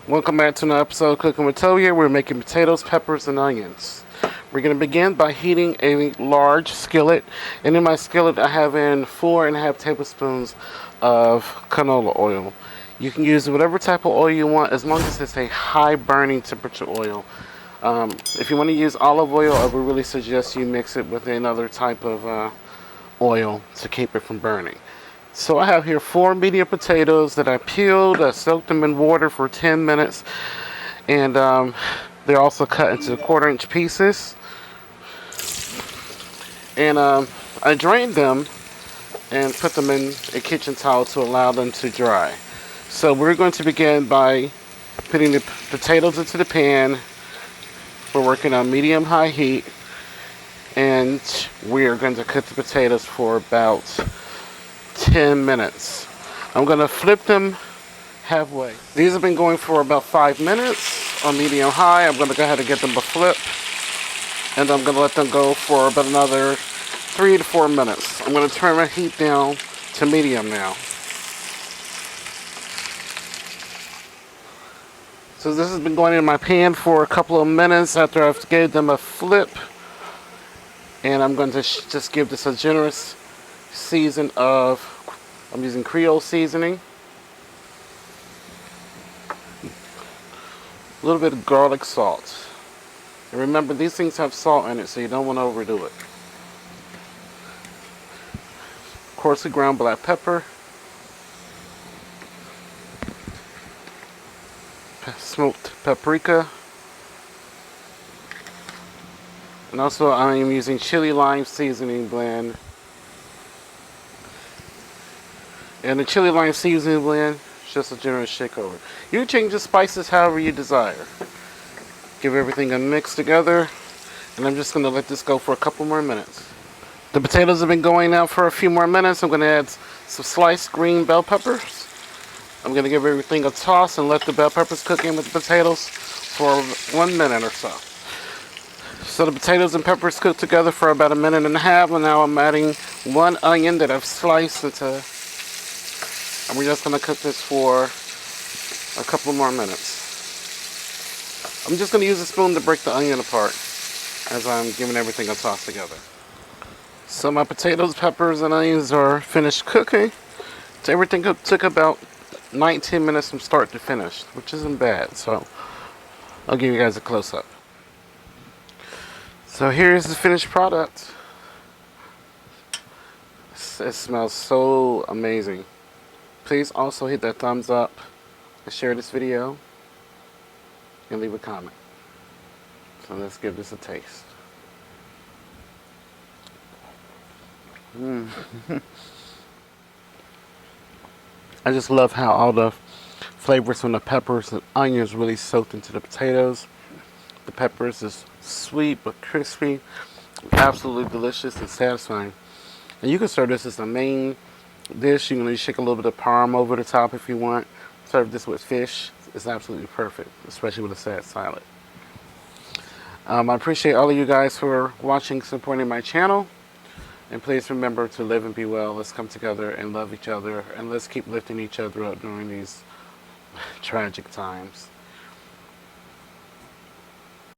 Welcome back to another episode of Cooking with Tovia. We're making potatoes, peppers, and onions. We're going to begin by heating a large skillet. And in my skillet, I have in 4.5 tablespoons of canola oil. You can use whatever type of oil you want as long as it's a high burning temperature oil. If you want to use olive oil, I would really suggest you mix it with another type of oil to keep it from burning. So I have here 4 medium potatoes that I peeled. I soaked them in water for 10 minutes. And they're also cut into 1/4-inch pieces. And I drained them and put them in a kitchen towel to allow them to dry. So we're going to begin by putting the potatoes into the pan. We're working on medium-high heat. And we're going to cook the potatoes for about 10 minutes. I'm going to flip them halfway. These have been going for about 5 minutes on medium high. I'm going to go ahead and get them a flip, and I'm going to let them go for about another 3 to 4 minutes. I'm going to turn my heat down to medium now. So this has been going in my pan for a couple of minutes after I've gave them a flip, and I'm going to just give this a generous season of, I'm using Creole Seasoning, a little bit of garlic salt, and remember these things have salt in it, so you don't want to overdo it. Coarsely ground black pepper, smoked paprika, and also I am using chili lime seasoning blend. And the chili lime seasoning blend is just a generous shake over. You can change the spices however you desire. Give everything a mix together, and I'm just going to let this go for a couple more minutes. The potatoes have been going now for a few more minutes. I'm going to add some sliced green bell peppers. I'm going to give everything a toss and let the bell peppers cook in with the potatoes for 1 minute or so. So the potatoes and peppers cook together for about 1.5 minutes, and now I'm adding 1 onion that I've sliced into. And we're just going to cook this for a couple more minutes. I'm just going to use a spoon to break the onion apart as I'm giving everything a toss together. So my potatoes, peppers, and onions are finished cooking. So everything took about 19 minutes from start to finish, which isn't bad. So I'll give you guys a close-up. So here's the finished product. It smells so amazing. Please also hit that thumbs up and share this video and leave a comment. So let's give this a taste. I just love how all the flavors from the peppers and onions really soaked into the potatoes. The peppers is sweet but crispy, absolutely delicious and satisfying. And you can serve this as the main dish. You can shake a little bit of parm over the top if you want. Serve this with fish. It's absolutely perfect, especially with a sad salad. I appreciate all of you guys for watching, supporting my channel. And please remember to live and be well. Let's come together and love each other. And let's keep lifting each other up during these tragic times.